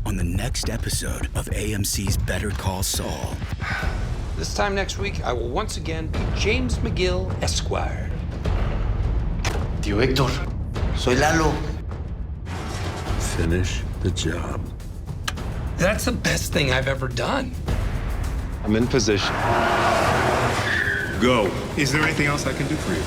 on the next episode of AMC's Better Call Saul. This time next week, I will once again be James McGill, Esquire. Tío Héctor, soy Lalo. Finish the job. That's the best thing I've ever done. I'm in position. Go. Is there anything else I can do for you?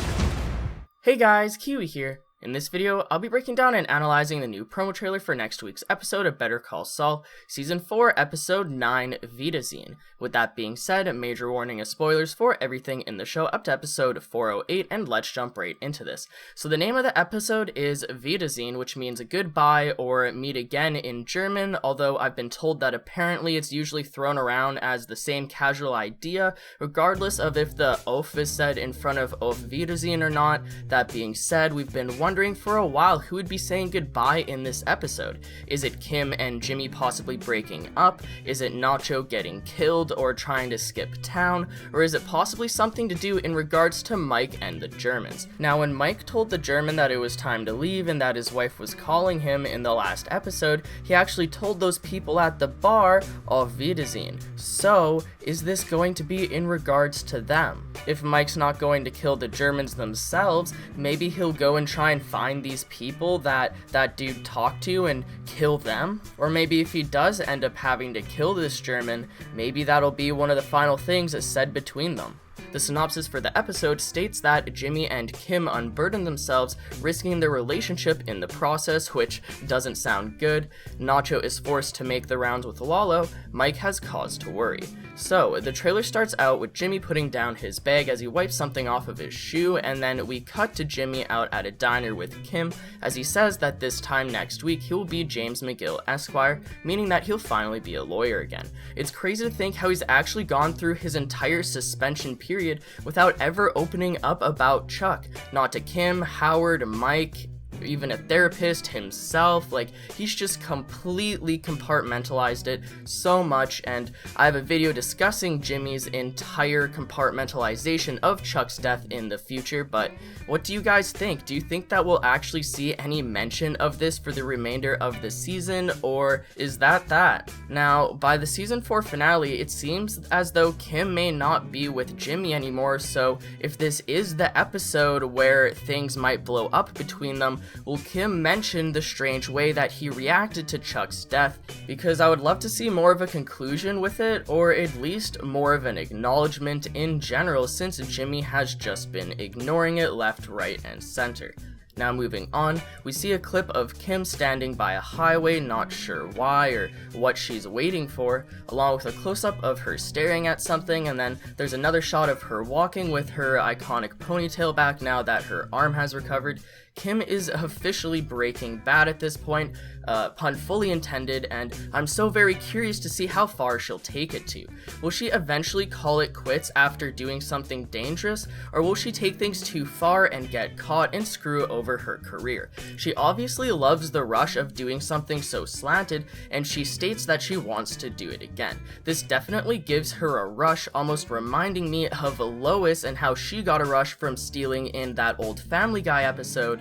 Hey guys, Kiwi here. In this video, I'll be breaking down and analyzing the new promo trailer for next week's episode of Better Call Saul, Season 4, Episode 9, Wiedersehen. With that being said, major warning of spoilers for everything in the show up to episode 408, and let's jump right into this. So the name of the episode is Wiedersehen, which means goodbye or meet again in German, although I've been told that apparently it's usually thrown around as the same casual idea, regardless of if the Auf is said in front of Auf Wiedersehen or not. That being said, we've been wondering for a while who would be saying goodbye in this episode. Is it Kim and Jimmy possibly breaking up? Is it Nacho getting killed or trying to skip town? Or is it possibly something to do in regards to Mike and the Germans? Now, when Mike told the German that it was time to leave and that his wife was calling him in the last episode, he actually told those people at the bar, Auf Wiedersehen. So, is this going to be in regards to them? If Mike's not going to kill the Germans themselves, maybe he'll go and try and find these people that dude talked to and kill them? Or maybe if he does end up having to kill this German, maybe that'll be one of the final things said between them. The synopsis for the episode states that Jimmy and Kim unburden themselves, risking their relationship in the process, which doesn't sound good. Nacho is forced to make the rounds with Lalo. Mike has cause to worry. So, the trailer starts out with Jimmy putting down his bag as he wipes something off of his shoe, and then we cut to Jimmy out at a diner with Kim as he says that this time next week he will be James McGill, Esquire, meaning that he'll finally be a lawyer again. It's crazy to think how he's actually gone through his entire suspension period without ever opening up about Chuck. Not to Kim, Howard, Mike, even a therapist, himself. Like, he's just completely compartmentalized it so much, and I have a video discussing Jimmy's entire compartmentalization of Chuck's death in the future. But what do you guys think? Do you think that we'll actually see any mention of this for the remainder of the season, or is that? Now, by the season 4 finale, it seems as though Kim may not be with Jimmy anymore, so if this is the episode where things might blow up between them, will Kim mention the strange way that he reacted to Chuck's death? Because I would love to see more of a conclusion with it, or at least more of an acknowledgement in general, since Jimmy has just been ignoring it left, right, and center. Now moving on, we see a clip of Kim standing by a highway, not sure why or what she's waiting for, along with a close-up of her staring at something, and then there's another shot of her walking with her iconic ponytail back now that her arm has recovered. Kim is officially Breaking Bad at this point, pun fully intended, and I'm so very curious to see how far she'll take it to. Will she eventually call it quits after doing something dangerous, or will she take things too far and get caught and screw over her career? She obviously loves the rush of doing something so slanted, and she states that she wants to do it again. This definitely gives her a rush, almost reminding me of Lois and how she got a rush from stealing in that old Family Guy episode.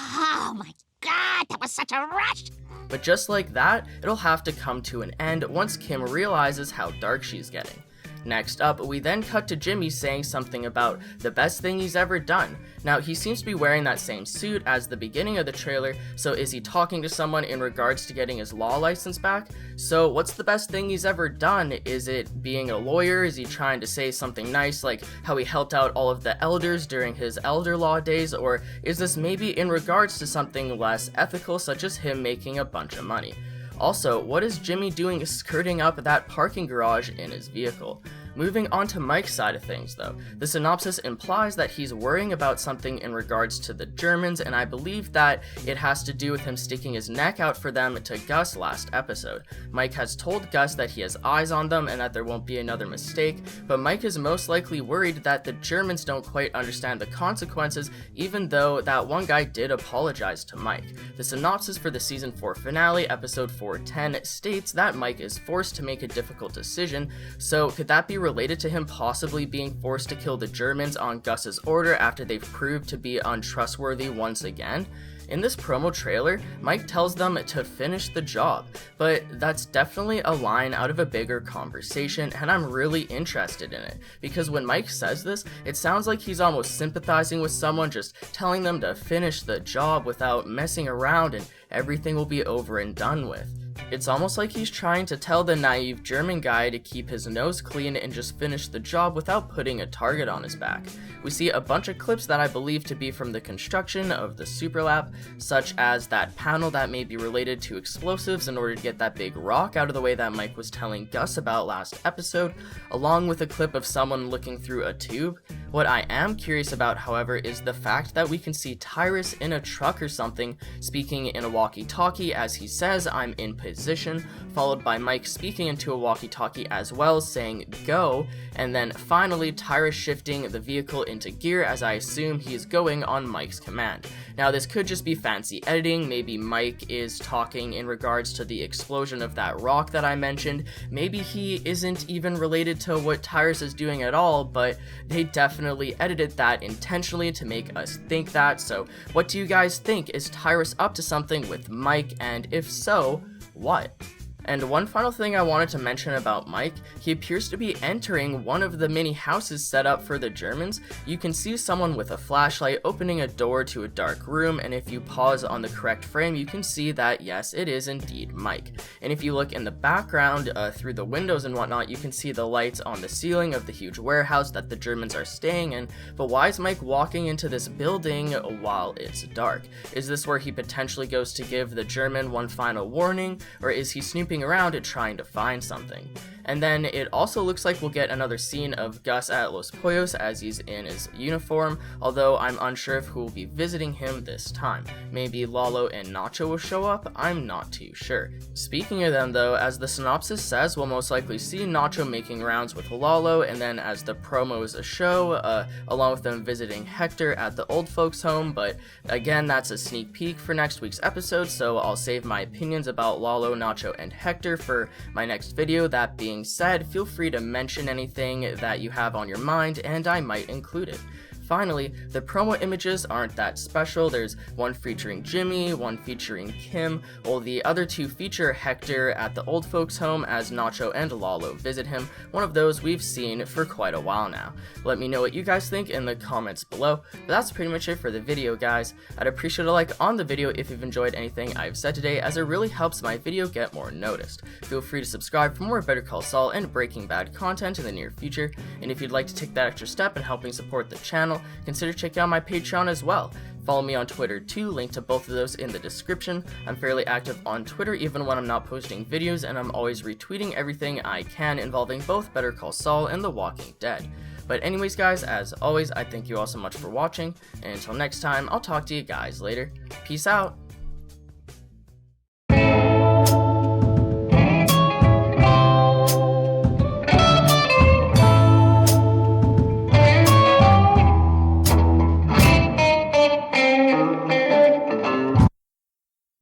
Oh my god, that was such a rush! But just like that, it'll have to come to an end once Kim realizes how dark she's getting. Next up, we then cut to Jimmy saying something about the best thing he's ever done. Now, he seems to be wearing that same suit as the beginning of the trailer, so is he talking to someone in regards to getting his law license back? So what's the best thing he's ever done? Is it being a lawyer? Is he trying to say something nice like how he helped out all of the elders during his elder law days? Or is this maybe in regards to something less ethical, such as him making a bunch of money? Also, what is Jimmy doing skirting up that parking garage in his vehicle? Moving on to Mike's side of things though, the synopsis implies that he's worrying about something in regards to the Germans, and I believe that it has to do with him sticking his neck out for them to Gus last episode. Mike has told Gus that he has eyes on them and that there won't be another mistake, but Mike is most likely worried that the Germans don't quite understand the consequences, even though that one guy did apologize to Mike. The synopsis for the season 4 finale, episode 410, states that Mike is forced to make a difficult decision, so could that be related to him possibly being forced to kill the Germans on Gus's order after they've proved to be untrustworthy once again. In this promo trailer, Mike tells them to finish the job, but that's definitely a line out of a bigger conversation, and I'm really interested in it, because when Mike says this, it sounds like he's almost sympathizing with someone, just telling them to finish the job without messing around and everything will be over and done with. It's almost like he's trying to tell the naive German guy to keep his nose clean and just finish the job without putting a target on his back. We see a bunch of clips that I believe to be from the construction of the super lab, such as that panel that may be related to explosives in order to get that big rock out of the way that Mike was telling Gus about last episode, along with a clip of someone looking through a tube. What I am curious about, however, is the fact that we can see Tyrus in a truck or something, speaking in a walkie-talkie as he says, "I'm in position," followed by Mike speaking into a walkie-talkie as well, saying "go," and then finally Tyrus shifting the vehicle into gear as I assume he is going on Mike's command. Now this could just be fancy editing, maybe Mike is talking in regards to the explosion of that rock that I mentioned, maybe he isn't even related to what Tyrus is doing at all, but they definitely edited that intentionally to make us think that. So what do you guys think? Is Tyrus up to something with Mike, and if so, what? And one final thing I wanted to mention about Mike, he appears to be entering one of the mini houses set up for the Germans. You can see someone with a flashlight opening a door to a dark room, and if you pause on the correct frame, you can see that yes, it is indeed Mike. And if you look in the background through the windows and whatnot, you can see the lights on the ceiling of the huge warehouse that the Germans are staying in. But why is Mike walking into this building while it's dark? Is this where he potentially goes to give the German one final warning, or is he snooping around and trying to find something? And then it also looks like we'll get another scene of Gus at Los Pollos as he's in his uniform, although I'm unsure of who will be visiting him this time. Maybe Lalo and Nacho will show up, I'm not too sure. Speaking of them though, as the synopsis says, we'll most likely see Nacho making rounds with Lalo, and then as the promos show, along with them visiting Hector at the old folks home, but again, that's a sneak peek for next week's episode, so I'll save my opinions about Lalo, Nacho, and Hector for my next video. That being said, feel free to mention anything that you have on your mind and I might include it. Finally, the promo images aren't that special. There's one featuring Jimmy, one featuring Kim, while the other two feature Hector at the old folks home as Nacho and Lalo visit him, one of those we've seen for quite a while now. Let me know what you guys think in the comments below, but that's pretty much it for the video, guys. I'd appreciate a like on the video if you've enjoyed anything I've said today, as it really helps my video get more noticed. Feel free to subscribe for more Better Call Saul and Breaking Bad content in the near future, and if you'd like to take that extra step in helping support the channel, consider checking out my Patreon as well. Follow me on Twitter too, link to both of those in the description. I'm fairly active on Twitter even when I'm not posting videos, and I'm always retweeting everything I can involving both Better Call Saul and The Walking Dead. But anyways guys, as always, I thank you all so much for watching, and until next time, I'll talk to you guys later. Peace out!